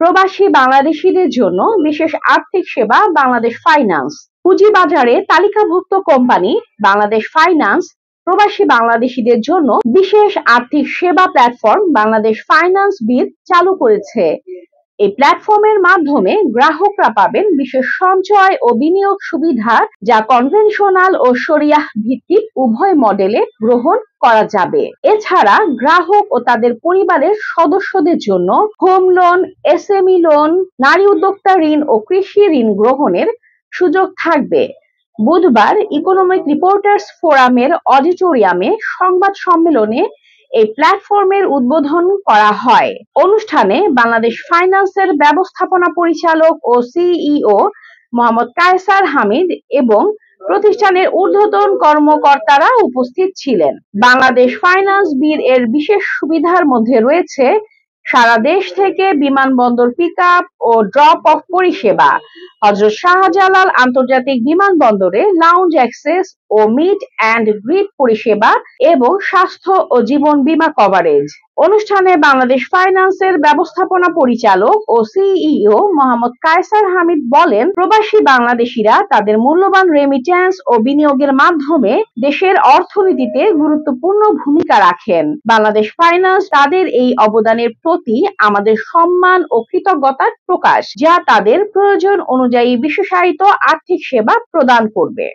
প্রবাসী বাংলাদেশীদের জন্য বিশেষ আর্থিক সেবা বাংলাদেশ ফাইন্যান্স। পুঁজিবাজারে তালিকাভুক্ত কোম্পানি বাংলাদেশ ফাইন্যান্স প্রবাসী বাংলাদেশীদের জন্য বিশেষ আর্থিক সেবা প্ল্যাটফর্ম বাংলাদেশ ফাইন্যান্স বিড চালু করেছে। এই প্ল্যাটফর্মের মাধ্যমে গ্রাহকরা পাবেন বিশেষ সঞ্চয় ও বিনিয়োগ সুবিধা, যা কনভেনশনাল ও শরিয়াহ ভিত্তিক উভয় মডেলে গ্রহণ করা যাবে। এছাড়া গ্রাহক ও তাদের পরিবারের সদস্যদের জন্য হোম লোন, এসএমই লোন, নারী উদ্যোক্তা ঋণ ও কৃষি ঋণ গ্রহণের সুযোগ থাকবে। বুধবার ইকোনমিক রিপোর্টার্স ফোরামের অডিটোরিয়ামে সংবাদ সম্মেলনে এই প্ল্যাটফর্মের উদ্বোধন করা হয়। অনুষ্ঠানে বাংলাদেশ ফাইন্যান্সের ব্যবস্থাপনা পরিচালক ও সিইও মোহাম্মদ কায়সার হামিদ এবং প্রতিষ্ঠানের ঊর্ধ্বতন কর্মকর্তারা উপস্থিত ছিলেন। বাংলাদেশ ফাইন্যান্স বিড এর বিশেষ সুবিধার মধ্যে রয়েছে সারা দেশ থেকে বিমানবন্দর পিকআপ ও ড্রপ অফ পরিষেবা, হযরত শাহজালাল আন্তর্জাতিক বিমানবন্দরে লাউঞ্জ অ্যাক্সেস ও মিট অ্যান্ড গ্রিট পরিষেবা এবং স্বাস্থ্য ও জীবন বীমা কভারেজ। অনুষ্ঠানে বাংলাদেশ ফাইন্যান্সের ব্যবস্থাপনা পরিচালক ও সিইও মোহাম্মদ কায়সার হামিদ বলেন, প্রবাসী বাংলাদেশিরা তাদের মূল্যবান রেমিট্যান্স ও বিনিয়োগের মাধ্যমে দেশের অর্থনীতিতে গুরুত্বপূর্ণ ভূমিকা রাখেন। বাংলাদেশ ফাইন্যান্স তাদের এই অবদানের প্রতি আমাদের সম্মান ও কৃতজ্ঞতার প্রকাশ, যা তাদের প্রয়োজন অনুযায়ী বিশেষায়িত আর্থিক সেবা প্রদান করবে।